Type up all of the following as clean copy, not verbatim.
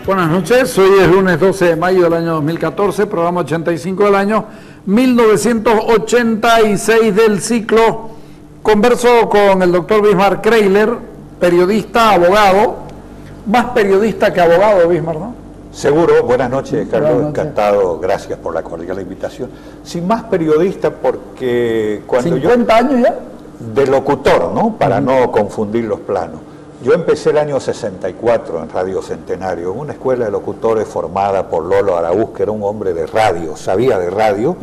Buenas noches, hoy es lunes 12 de mayo del año 2014, programa 85 del año 1986 del ciclo. Converso con el doctor Bismarck Kreyler, periodista, abogado, más periodista que abogado, Bismarck, ¿no? Seguro. Buenas noches, Carlos. Buenas noches. Encantado, gracias por la cordial invitación. Sin más periodista, porque cuando 50 años ya. De locutor, ¿no? Para no confundir los planos. Yo empecé el año 64 en Radio Centenario, en una escuela de locutores formada por Lolo Araúz, que era un hombre de radio, sabía de radio,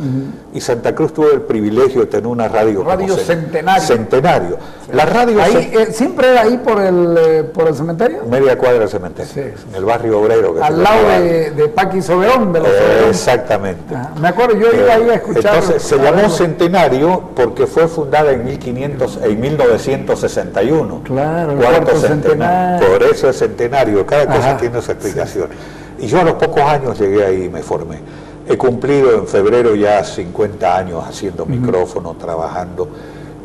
y Santa Cruz tuvo el privilegio de tener una radio. Radio Centenario. Centenario. Sí. La radio ahí, ¿siempre era ahí por el cementerio? Media cuadra del cementerio, sí. En el barrio obrero. Que al lado de Paqui Soberón, de los exactamente. Me acuerdo, yo iba ahí a escuchar. Entonces se llamó Centenario porque fue fundada en 1961. Claro, el cuarto centenario. Por eso es centenario, cada cosa tiene su explicación. Sí. Y yo a los pocos años llegué ahí y me formé. He cumplido en febrero ya 50 años haciendo micrófono, trabajando.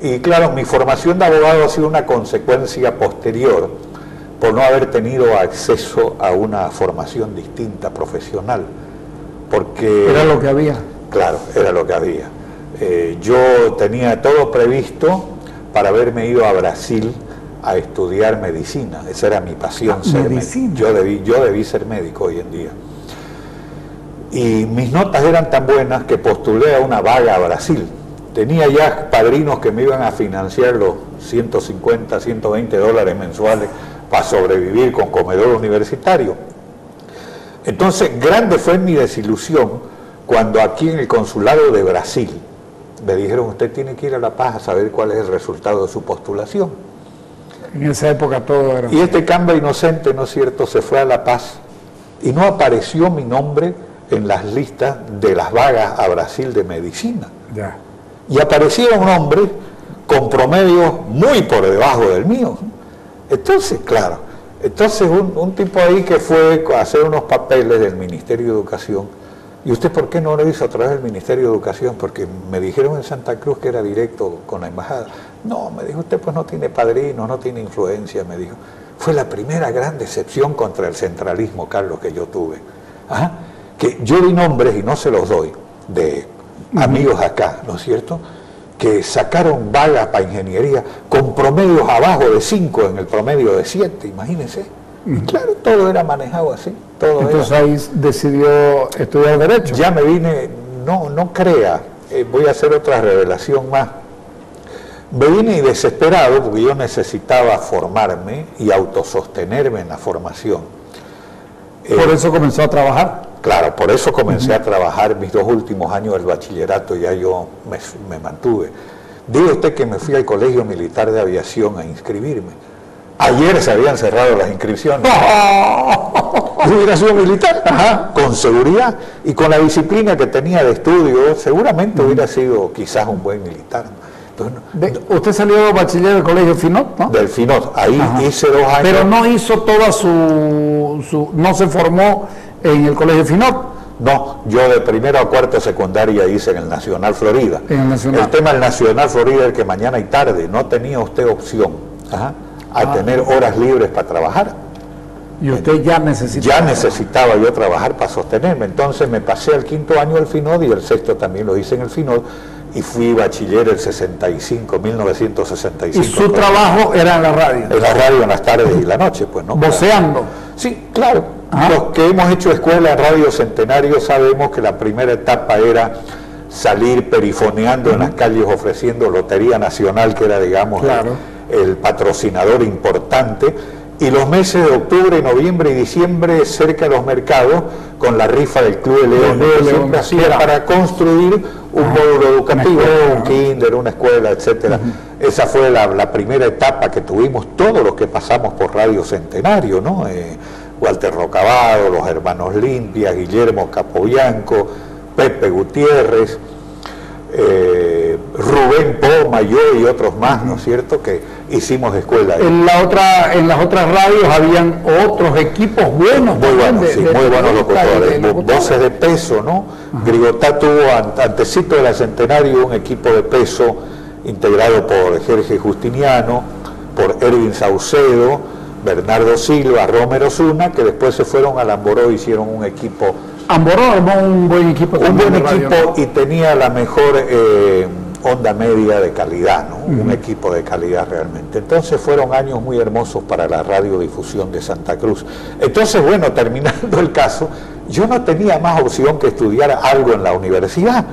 Y claro, mi formación de abogado ha sido una consecuencia posterior por no haber tenido acceso a una formación distinta, profesional. Porque era lo que había. Claro, era lo que había. Yo tenía todo previsto para haberme ido a Brasil a estudiar medicina. Esa era mi pasión, ser médico. Yo debí ser médico hoy en día. Y mis notas eran tan buenas que postulé a una vaga a Brasil. Tenía ya padrinos que me iban a financiar los 150, 120 dólares mensuales para sobrevivir con comedor universitario. Entonces, grande fue mi desilusión cuando aquí en el consulado de Brasil me dijeron: usted tiene que ir a La Paz a saber cuál es el resultado de su postulación. En esa época todo era... Y este camba inocente, ¿no es cierto?, se fue a La Paz y no apareció mi nombre en las listas de las vagas a Brasil de medicina. Ya. Y aparecieron nombres con promedios muy por debajo del mío. Entonces, claro, un tipo ahí que fue a hacer unos papeles del Ministerio de Educación. ¿Y usted por qué no lo hizo a través del Ministerio de Educación? Porque me dijeron en Santa Cruz que era directo con la embajada. No, me dijo, usted pues no tiene padrino, no tiene influencia, me dijo. Fue la primera gran decepción contra el centralismo, Carlos, que yo tuve. Que yo di nombres, y no se los doy, de amigos acá, ¿no es cierto?, que sacaron vagas para ingeniería con promedios abajo de 5 en el promedio de 7, imagínense. Y claro, todo era manejado así. Entonces ahí decidió estudiar Derecho. Ya me vine, no crea, voy a hacer otra revelación más. Me vine desesperado porque yo necesitaba formarme y autosostenerme en la formación. ¿Por eso comenzó a trabajar? Claro, por eso comencé a trabajar mis 2 últimos años del bachillerato, ya yo me mantuve. Diga usted que me fui al Colegio Militar de Aviación a inscribirme. Ayer se habían cerrado las inscripciones. Hubiera sido militar, con seguridad y con la disciplina que tenía de estudio, seguramente hubiera sido quizás un buen militar. Entonces, usted salió bachiller del Colegio Finot, ¿no? Del Finot, ahí hice 2 años. Pero no hizo toda no se formó en el Colegio Finot. No, yo de primero a cuarto secundaria hice en el Nacional Florida. En el Nacional. El tema del Nacional Florida es que mañana y tarde no tenía usted opción a tener horas libres para trabajar. Y usted ya necesitaba. Ya necesitaba yo trabajar para sostenerme. Entonces me pasé al 5º año del Finod y el 6º también lo hice en el Finod. Y fui bachiller el 1965. ¿Y su trabajo era en la radio? En la radio en las tardes y la noche, pues, ¿no? ¿Voceando? Sí, claro. Los que hemos hecho escuela en Radio Centenario sabemos que la primera etapa era salir perifoneando en las calles ofreciendo Lotería Nacional, que era, digamos, el patrocinador importante, y los meses de octubre, noviembre y diciembre cerca de los mercados con la rifa del Club de León, que siempre hacía para construir un módulo educativo, un kinder, una escuela, etcétera. Esa fue la primera etapa que tuvimos todos los que pasamos por Radio Centenario, ¿no? Walter Rocabado, los hermanos Limpia, Guillermo Capobianco, Pepe Gutiérrez, Rubén Poma, yo y otros más, ¿no es cierto?, que hicimos escuela. En las otras radios habían otros equipos buenos. Muy buenos, sí, muy buenos locutores, voces de peso, ¿no? Grigotá tuvo, antecito de la Centenario, un equipo de peso integrado por Jorge Justiniano, por Erwin Saucedo, Bernardo Silva, Romero Zuna, que después se fueron al Amboró y hicieron un equipo. Amboró armó un buen equipo. Un buen equipo, ¿no? Y tenía la mejor onda media de calidad, ¿no? Un equipo de calidad realmente. Entonces fueron años muy hermosos para la radiodifusión de Santa Cruz. Entonces, bueno, terminando el caso, yo no tenía más opción que estudiar algo en la universidad,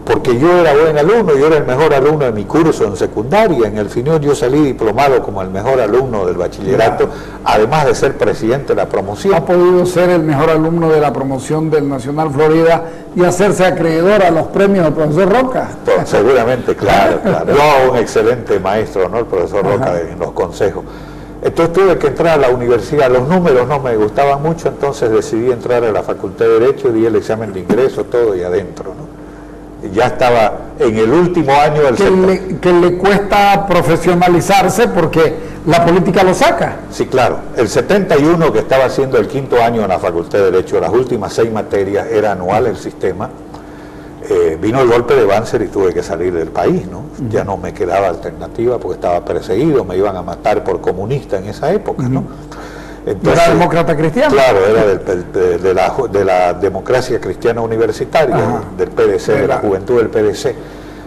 porque yo era buen alumno, yo era el mejor alumno de mi curso en secundaria. En el final yo salí diplomado como el mejor alumno del bachillerato, además de ser presidente de la promoción. Ha podido ser el mejor alumno de la promoción del Nacional Florida y hacerse acreedor a los premios del profesor Roca. Seguramente, claro, claro. Yo, un excelente maestro, ¿no? El profesor Roca en los consejos. Entonces tuve que entrar a la universidad. Los números no me gustaban mucho, entonces decidí entrar a la Facultad de Derecho, di el examen de ingreso, todo y adentro, ¿no? Ya estaba en el último año del que le cuesta profesionalizarse porque la política lo saca. Sí, claro. El 71, que estaba haciendo el 5º año en la Facultad de Derecho, las últimas 6 materias, era anual el sistema, vino el golpe de Banzer y tuve que salir del país, ¿no? Ya no me quedaba alternativa porque estaba perseguido, me iban a matar por comunista en esa época, ¿no? Entonces, ¿era demócrata cristiano? Claro, era de la democracia cristiana universitaria, del PDC, de la juventud del PDC.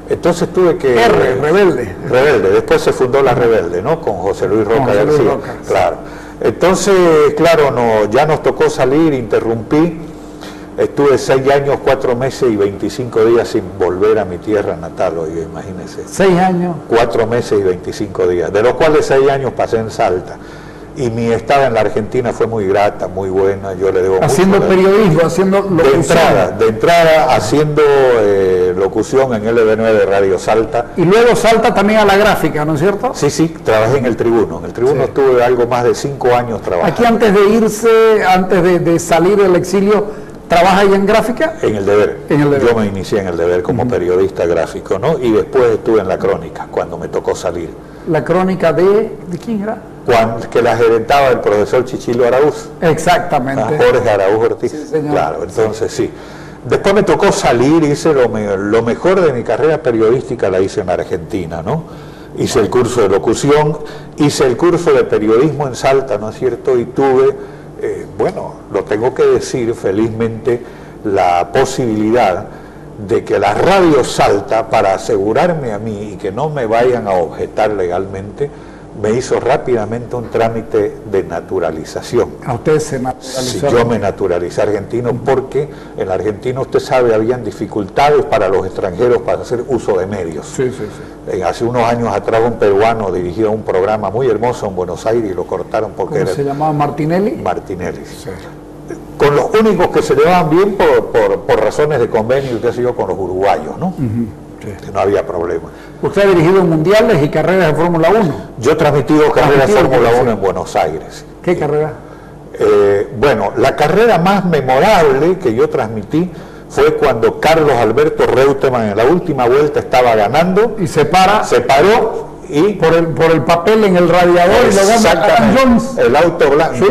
Entonces tuve que... Rebelde. Rebelde, después se fundó la Rebelde, ¿no? Con José Luis Roca García. Claro. Entonces, claro, ya nos tocó salir, interrumpí. Estuve 6 años, 4 meses y 25 días sin volver a mi tierra natal, oiga, imagínense. 6 años. 4 meses y 25 días, de los cuales 6 años pasé en Salta. Y mi estada en la Argentina fue muy grata, muy buena, yo le debo haciendo mucho. Periodismo, haciendo locución. De entrada haciendo locución en LB9 de Radio Salta. Y luego Salta también a la gráfica, ¿no es cierto? Sí, sí, trabajé en el Tribuno. En el Tribuno estuve algo más de 5 años trabajando. Aquí antes de irse, antes de salir del exilio, ¿trabaja ahí en gráfica? En El Deber. En El Deber. Yo me inicié en El Deber como periodista gráfico, ¿no? Y después estuve en La Crónica, cuando me tocó salir. ¿La Crónica de quién era? Que la gerentaba el profesor Chichilo Araúz. Exactamente. Jorge Araúz Ortiz. Sí, señor. Claro, entonces sí. Después me tocó salir, hice lo mejor de mi carrera periodística la hice en Argentina, ¿no? Hice el curso de locución, hice el curso de periodismo en Salta, ¿no es cierto? Y tuve, bueno, lo tengo que decir felizmente, la posibilidad de que la radio Salta, para asegurarme a mí y que no me vayan a objetar legalmente, me hizo rápidamente un trámite de naturalización. ¿A usted se naturalizó? Sí, yo me naturalicé argentino porque en la Argentina, usted sabe, habían dificultades para los extranjeros para hacer uso de medios. Sí, sí, sí. Hace unos años atrás un peruano dirigía un programa muy hermoso en Buenos Aires y lo cortaron porque ¿Cómo se llamaba? ¿Martinelli? Martinelli. Sí. Con los únicos que se llevaban bien por razones de convenio, qué sé yo, con los uruguayos, ¿no? Sí. Que no había problema. Usted ha dirigido mundiales y carreras de Fórmula 1. Yo he transmitido carreras de Fórmula 1 en Buenos Aires. ¿Qué carrera? Bueno, la carrera más memorable que yo transmití fue cuando Carlos Alberto Reutemann en la última vuelta estaba ganando. Y se paró y por el papel en el radiador y lo gana Adam Jones. El auto blanco. ¿Sí?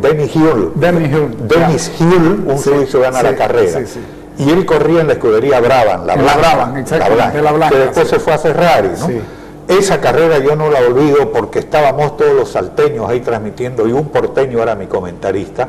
Dennis Hull. Dennis Hull, un suizo, gana la carrera. Sí, sí. Y él corría en la escudería Brabham, la Blanca, que después se fue a Ferrari, ¿no? Sí. Esa carrera yo no la olvido porque estábamos todos los salteños ahí transmitiendo y un porteño era mi comentarista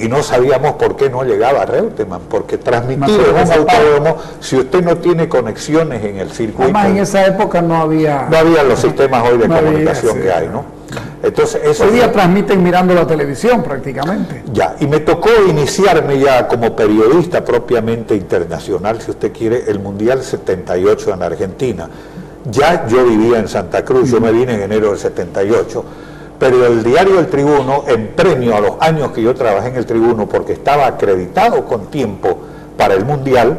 y no sabíamos por qué no llegaba Reutemann, porque transmitir en un autódromo, si usted no tiene conexiones en el circuito... Además en esa época no había los sistemas hoy de comunicación que hay, ¿no? Entonces, eso hoy día transmiten mirando la televisión prácticamente. Ya, y me tocó iniciarme ya como periodista propiamente internacional, si usted quiere, el Mundial 78 en Argentina. Ya yo vivía en Santa Cruz, yo me vine en enero del 78, pero el diario El Tribuno, en premio a los años que yo trabajé en El Tribuno, porque estaba acreditado con tiempo para el Mundial,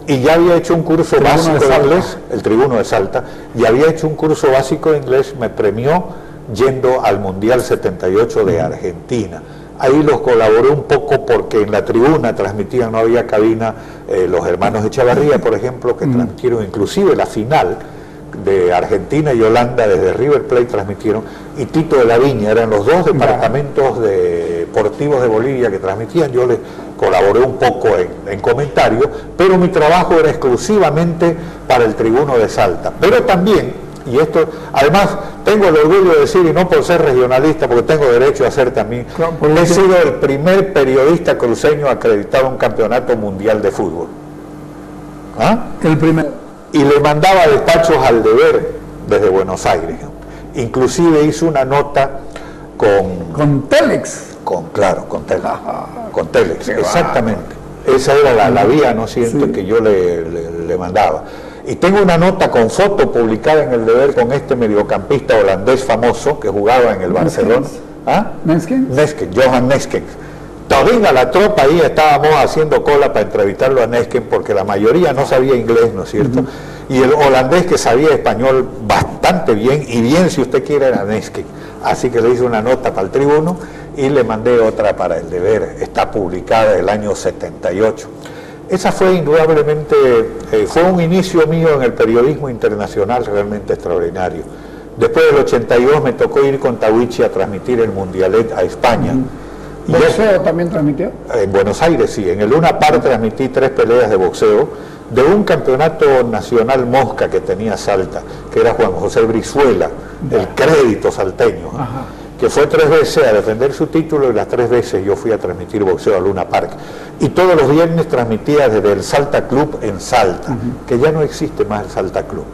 y ya había hecho un curso básico de inglés, el Tribuno de Salta, y había hecho un curso básico de inglés, me premió yendo al Mundial 78 de Argentina. Ahí los colaboré un poco porque en la tribuna transmitían, no había cabina, los hermanos Echavarría, por ejemplo, que transmitieron inclusive la final de Argentina y Holanda desde River Plate transmitieron, y Tito de la Viña, eran los dos departamentos deportivos de Bolivia que transmitían. Yo les colaboré un poco en comentarios, pero mi trabajo era exclusivamente para el Tribuno de Salta. Pero también Y esto, además, tengo el orgullo de decir, y no por ser regionalista, porque tengo derecho a ser también, he sido el primer periodista cruceño acreditado a un campeonato mundial de fútbol. ¿Ah? El primero. Y le mandaba despachos al deber desde Buenos Aires. Inclusive hizo una nota con Telex. Con Telex, exactamente. Esa era la vía, ¿no es cierto?, sí, que yo le mandaba. Y tengo una nota con foto publicada en el deber con este mediocampista holandés famoso que jugaba en el Barcelona. ¿Ah? Neeskens, Johan Neeskens. Todavía la tropa ahí estábamos haciendo cola para entrevistarlo a Neeskens porque la mayoría no sabía inglés, ¿no es cierto? Y el holandés que sabía español bastante bien, y bien si usted quiere, era Neeskens. Así que le hice una nota para el Tribuno y le mandé otra para el deber. Está publicada el año 78. Esa fue indudablemente, fue un inicio mío en el periodismo internacional realmente extraordinario. Después del 82 me tocó ir con Tawichi a transmitir el Mundialet a España. ¿Y boxeo también transmitió? En Buenos Aires sí, en el Luna Park transmití 3 peleas de boxeo de un campeonato nacional mosca que tenía Salta, que era Juan José Brizuela, el crédito salteño, que fue 3 veces a defender su título y las 3 veces yo fui a transmitir boxeo a Luna Park. Y todos los viernes transmitía desde el Salta Club en Salta, que ya no existe más el Salta Club.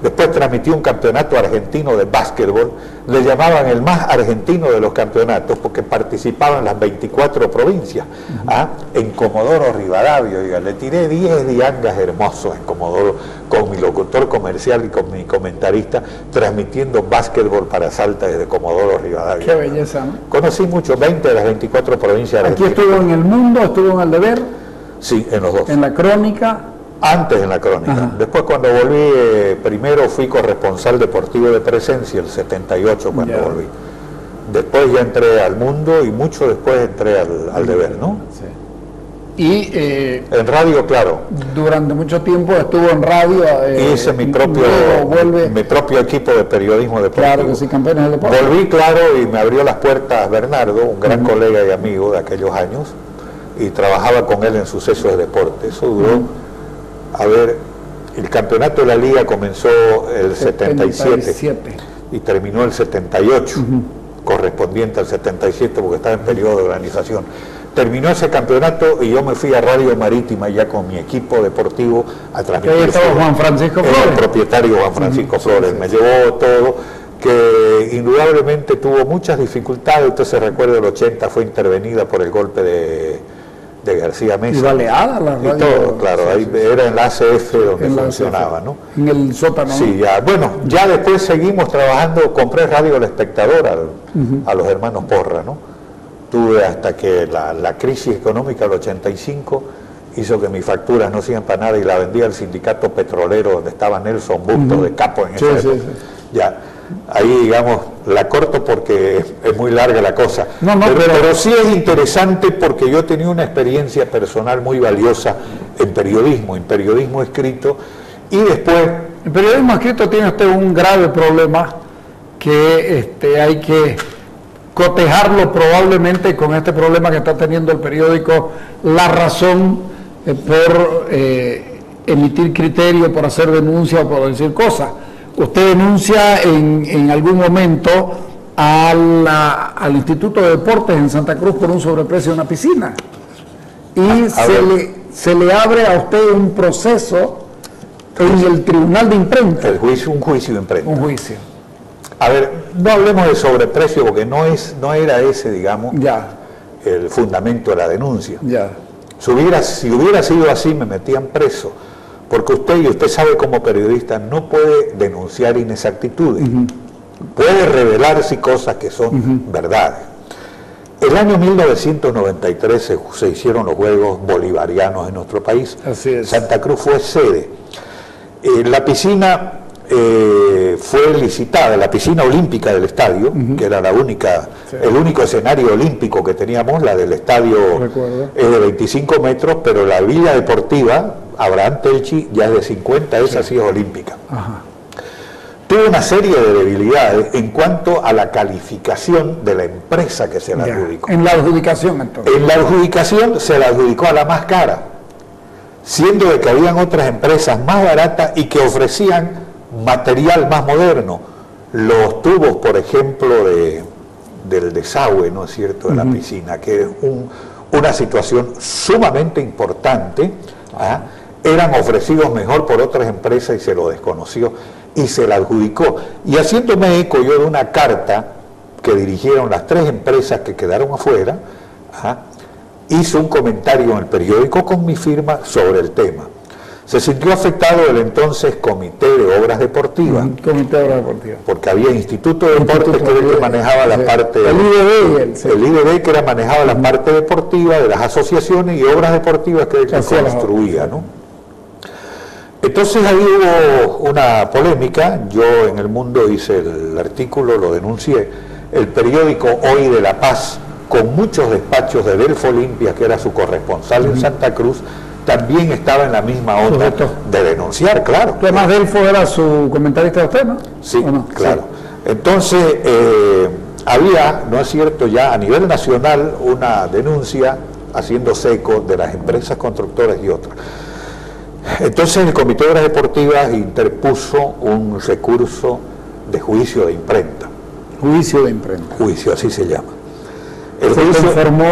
Después transmití un campeonato argentino de básquetbol, le llamaban el más argentino de los campeonatos porque participaban las 24 provincias. En Comodoro Rivadavia, oiga, le tiré 10 diangas hermosos en Comodoro con mi locutor comercial y con mi comentarista transmitiendo básquetbol para Salta desde Comodoro Rivadavia. Qué belleza, ¿no? Conocí mucho, 20 de las 24 provincias argentinas. ¿Aquí estuvo en El Mundo, estuvo en El Deber? Sí, en los dos. ¿En La Crónica? Antes en La Crónica. Después cuando volví, primero fui corresponsal deportivo de Presencia, el 78 cuando volví. Después ya entré al Mundo y mucho después entré al Deber, ¿no? Sí. Y en radio, claro. Durante mucho tiempo estuvo en radio. Hice mi propio equipo de periodismo deportivo. Claro que sí, Campeones del Deporte. Volví, claro, y me abrió las puertas Bernardo, un gran colega y amigo de aquellos años, y trabajaba con él en Sucesos de Deporte. Eso duró... A ver, el campeonato de la liga comenzó el 77 y terminó el 78, correspondiente al 77 porque estaba en periodo de organización. Terminó ese campeonato y yo me fui a Radio Marítima ya con mi equipo deportivo a transmitir. Ahí estaba Juan Francisco Flores. El propietario Juan Francisco Flores, me llevó todo, que indudablemente tuvo muchas dificultades. Usted se recuerda, el 80 fue intervenida por el golpe de García Mesa. Y baleada la radio. Y todo, claro, ahí era en la ACF donde funcionaba, ¿no? En el sótano. Sí, ya. Bueno, ya después seguimos trabajando, compré Radio El Espectador a los hermanos Porra, ¿no? Tuve hasta que la crisis económica del 85 hizo que mis facturas no sirvan para nada y la vendí al sindicato petrolero donde estaba Nelson Bustos de capo en esa época. Ya. Ahí, digamos, la corto porque es muy larga la cosa. Pero sí es interesante porque yo tenía una experiencia personal muy valiosa en periodismo escrito, y después... En periodismo escrito tiene usted un grave problema que hay que cotejarlo probablemente con este problema que está teniendo el periódico La Razón por emitir criterio, por hacer denuncia o por decir cosas. Usted denuncia en algún momento al Instituto de Deportes en Santa Cruz por un sobreprecio de una piscina. Y se le abre a usted un proceso en el Tribunal de Imprenta. Un juicio de imprenta. Un juicio. A ver, no hablemos de sobreprecio porque no era ese, digamos, el fundamento de la denuncia. Si hubiera sido así, me metían preso. Porque usted sabe como periodista, no puede denunciar inexactitudes, puede revelar sí cosas que son verdades. El año 1993 se hicieron los Juegos Bolivarianos en nuestro país. Así es. Santa Cruz fue sede. La piscina fue licitada, la piscina olímpica del estadio, que era el único escenario olímpico que teníamos, la del estadio es de 25 metros, pero la villa deportiva Abraham Telchi ya es de 50, esa sí es olímpica. Tuvo una serie de debilidades en cuanto a la calificación de la empresa que se la adjudicó. En la adjudicación, entonces. En la adjudicación se la adjudicó a la más cara, siendo de que habían otras empresas más baratas y que ofrecían material más moderno, los tubos, por ejemplo, del desagüe, ¿no es cierto?, de la piscina, que es una situación sumamente importante, eran ofrecidos mejor por otras empresas y se lo desconoció y se la adjudicó. Y haciéndome eco yo de una carta que dirigieron las 3 empresas que quedaron afuera, hizo un comentario en el periódico con mi firma sobre el tema. Se sintió afectado el entonces Comité de Obras Deportivas. Comité de Obras Deportivas. Porque había Instituto de Deportes que era el que manejaba la parte... El IDD. El IDD que era manejaba la parte deportiva de las asociaciones, y Obras Deportivas que era el que construía, ¿no? Entonces ahí hubo una polémica. Yo en El Mundo hice el artículo, lo denuncié. El periódico Hoy de La Paz, con muchos despachos de Delfo Olimpia, que era su corresponsal en Santa Cruz, también estaba en la misma onda de denunciar, claro. Además, Delfo era su comentarista de usted, ¿no? Sí, no? Claro. Sí. Entonces, había, ¿no es cierto?, ya a nivel nacional una denuncia haciéndose eco de las empresas constructoras y otras. Entonces, el Comité de Obras Deportivas interpuso un recurso de juicio de imprenta. Juicio de imprenta. Juicio, así se llama. El juicio conformó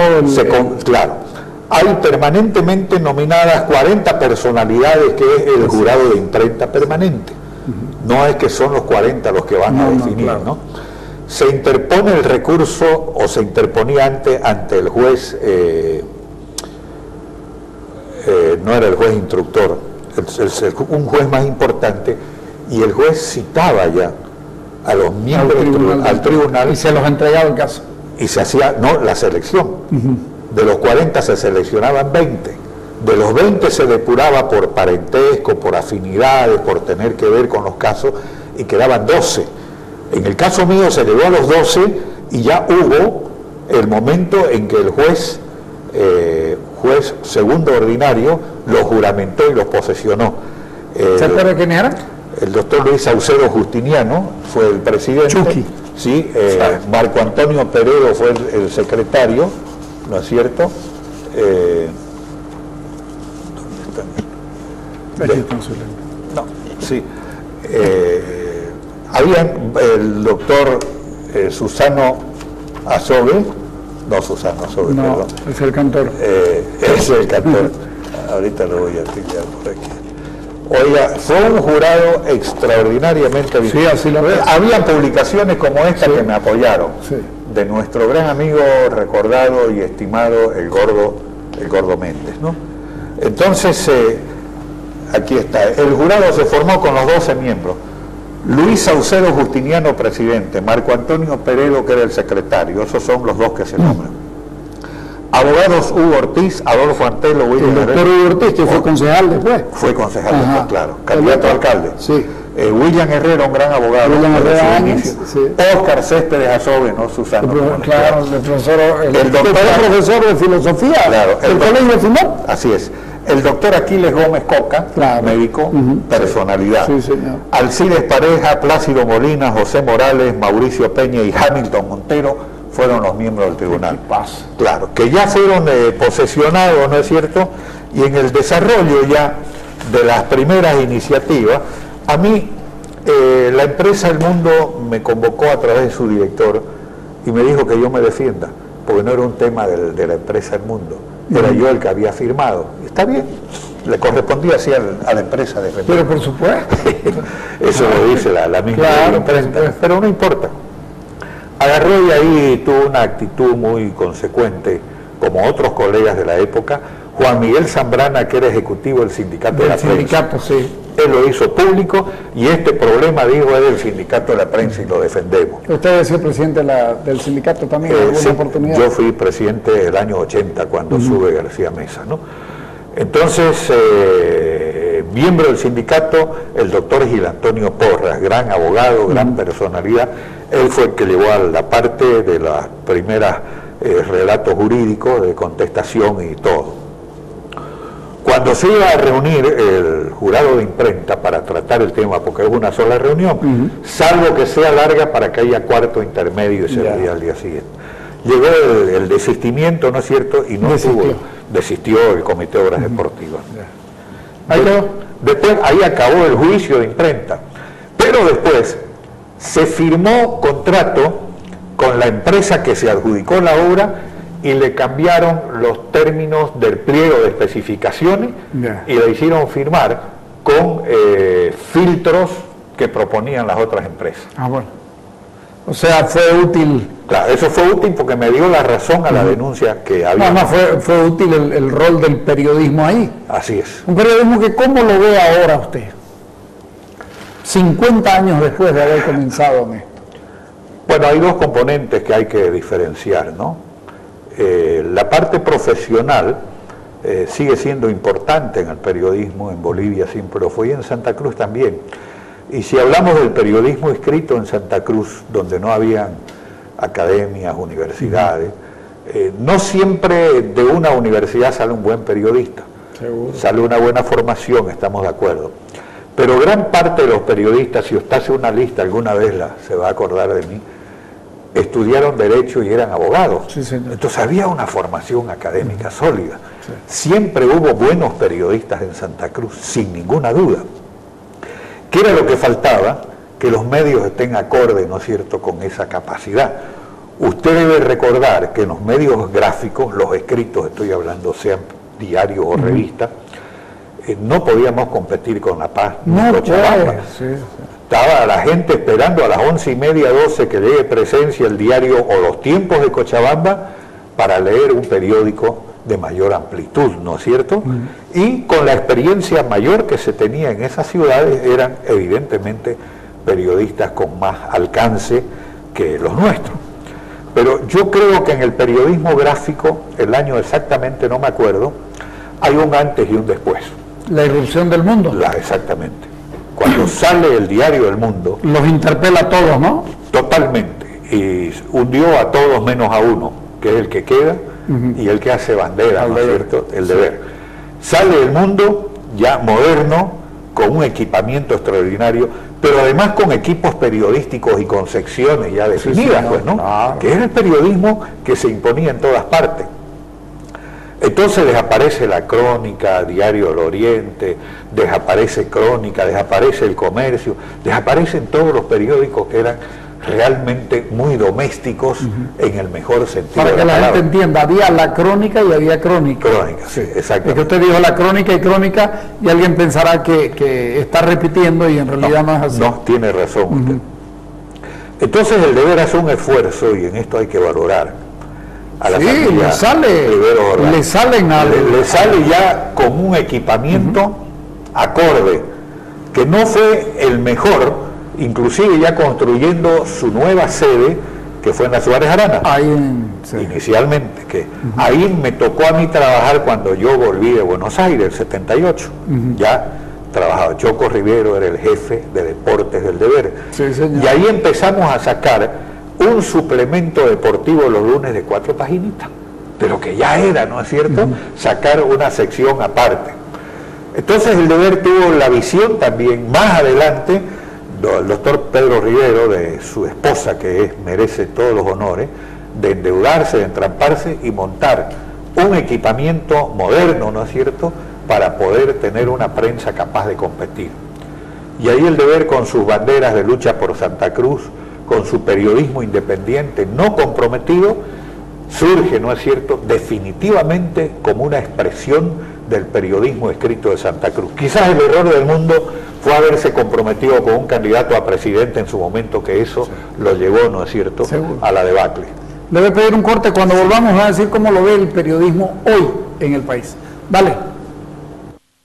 claro. Hay permanentemente nominadas 40 personalidades, que es el jurado de imprenta permanente. No es que son los 40 los que van a definir, claro, ¿no? Se interpone el recurso, o se interponía ante el juez, no era el juez instructor, un juez más importante, y el juez citaba ya a los miembros al tribunal, y se los entregaba el caso. Y se hacía, la selección. De los 40 se seleccionaban 20. De los 20 se depuraba por parentesco, por afinidades, por tener que ver con los casos, y quedaban 12. En el caso mío se llegó a los 12 y ya hubo el momento en que el juez segundo ordinario los juramentó y los posesionó. ¿Se acuerda quién era? El doctor Luis Saucedo Justiniano fue el presidente. Chucky. Sí, Marco Antonio Peredo fue el secretario, ¿no es cierto? ¿Dónde están? No, sí. Habían el doctor Susano Azogue, no Susano Azogue, no, perdón. Es el cantor. Es el cantor. Ahorita lo voy a pillar por aquí. Oiga, fue un jurado extraordinariamente bien. Sí, así lo veo. Había publicaciones como esta que me apoyaron. Sí. De nuestro gran amigo recordado y estimado el Gordo Méndez, ¿no? Entonces, aquí está, el jurado se formó con los 12 miembros: Luis Saucedo Justiniano, presidente; Marco Antonio Peredo, que era el secretario. Esos son los 2 que se nombran. Abogados: Hugo Ortiz, Adolfo Antelo, William Herrera. El doctor Hugo Ortiz, que fue concejal después. Fue concejal después, claro, candidato a alcalde. Sí. William Herrera, un gran abogado. William Herrera Áñez, sí. Oscar Céspedes Azogue, ¿no? Susano. Claro, el doctor profesor de filosofía, claro, el Colegio de Simón. Así es. El doctor Aquiles Gómez Coca, claro, médico, personalidad. Sí, señor. Alcides Pareja, Plácido Molina, José Morales, Mauricio Peña y Hamilton Montero fueron los miembros del tribunal. Claro, que ya fueron posesionados, ¿no es cierto? Y en el desarrollo ya de las primeras iniciativas, a mí la empresa El Mundo me convocó a través de su director y me dijo que yo me defienda, porque no era un tema de la empresa El Mundo, era yo el que había firmado. Está bien, le correspondía así a la empresa defender. Pero por supuesto. Eso lo dice la misma empresa, pero no importa. Agarró y ahí tuvo una actitud muy consecuente, como otros colegas de la época. Juan Miguel Zambrana, que era ejecutivo del sindicato de la prensa, sí. Él lo hizo público, y este problema, dijo, es del sindicato de la prensa y lo defendemos. ¿Usted es el presidente del sindicato también en alguna oportunidad? Yo fui presidente del año 80 cuando sube García Mesa, ¿no? Entonces, miembro del sindicato, el doctor Gil Antonio Porras, gran abogado, gran personalidad. Él fue el que llevó a la parte de las primeras relatos jurídicos de contestación y todo. Cuando se iba a reunir el jurado de imprenta para tratar el tema, porque es una sola reunión, salvo que sea larga para que haya cuarto intermedio y se veía al día siguiente. Llegó el desistimiento, ¿no es cierto? Y no desistió el Comité de Obras Deportivas. Después, ahí acabó el juicio de imprenta. Pero después se firmó contrato con la empresa que se adjudicó la obra y le cambiaron los términos del pliego de especificaciones y le hicieron firmar con filtros que proponían las otras empresas. Ah, bueno. O sea, fue útil. Claro, eso fue útil porque me dio la razón a la denuncia que había. No, fue útil el rol del periodismo ahí. Así es. Un periodismo que, ¿cómo lo ve ahora usted? 50 años después de haber comenzado en esto. Bueno, hay dos componentes que hay que diferenciar, ¿no? La parte profesional sigue siendo importante en el periodismo, en Bolivia siempre lo fue, y en Santa Cruz también. Y si hablamos del periodismo escrito en Santa Cruz, donde no habían academias, universidades, no siempre de una universidad sale un buen periodista. Seguro. Sale una buena formación, estamos de acuerdo. Pero gran parte de los periodistas, si usted hace una lista alguna vez se va a acordar de mí, estudiaron Derecho y eran abogados. Sí, entonces había una formación académica sólida. Sí. Siempre hubo buenos periodistas en Santa Cruz, sin ninguna duda. ¿Qué era lo que faltaba? Que los medios estén acorde, ¿no es cierto?, con esa capacidad. Usted debe recordar que en los medios gráficos, los escritos, estoy hablando, sean diarios o revistas, no podíamos competir con La Paz, no, Cochabamba. Estaba la gente esperando a las 11:30, 12 que llegue Presencia, el diario o Los Tiempos de Cochabamba, para leer un periódico de mayor amplitud, ¿no es cierto? Y con la experiencia mayor que se tenía en esas ciudades, eran evidentemente periodistas con más alcance que los nuestros. Pero yo creo que en el periodismo gráfico, el año exactamente no me acuerdo, hay un antes y un después. La irrupción del mundo. Exactamente. Cuando sale el diario El Mundo... Los interpela a todos, ¿no? Totalmente. Y hundió a todos menos a uno, que es el que queda y el que hace bandera, ¿no es cierto? El deber. Sale El Mundo ya moderno, con un equipamiento extraordinario, pero además con equipos periodísticos y con secciones ya definidas, pues, ¿no? Claro. Que era el periodismo que se imponía en todas partes. Entonces desaparece La Crónica, Diario del Oriente, desaparece Crónica, desaparece El Comercio, desaparecen todos los periódicos que eran realmente muy domésticos en el mejor sentido. Para que la gente entienda, había La Crónica y había Crónica. Crónica, sí, exacto. Es que usted dijo La Crónica y Crónica y alguien pensará que está repitiendo y en realidad no es así. No, tiene razón usted. Entonces el deber hace un esfuerzo y en esto hay que valorar. A la familia le sale ya con un equipamiento acorde, que no fue el mejor, inclusive ya construyendo su nueva sede, que fue en la Suárez Arana, inicialmente, que ahí me tocó a mí trabajar cuando yo volví de Buenos Aires, el 78, ya trabajaba. Choco Rivero era el jefe de deportes del deber, y ahí empezamos a sacar un suplemento deportivo los lunes de 4 paginitas, de lo que ya era, ¿no es cierto?, sacar una sección aparte. Entonces el deber tuvo la visión también, más adelante, el doctor Pedro Rivero, de su esposa, que merece todos los honores, de endeudarse, de entramparse y montar un equipamiento moderno, ¿no es cierto?, para poder tener una prensa capaz de competir. Y ahí el deber, con sus banderas de lucha por Santa Cruz, con su periodismo independiente no comprometido, surge, ¿no es cierto?, definitivamente como una expresión del periodismo escrito de Santa Cruz. Quizás el error del mundo fue haberse comprometido con un candidato a presidente en su momento, que eso lo llevó, ¿no es cierto?, a la debacle. Le voy a pedir un corte, cuando volvamos a decir cómo lo ve el periodismo hoy en el país. Dale.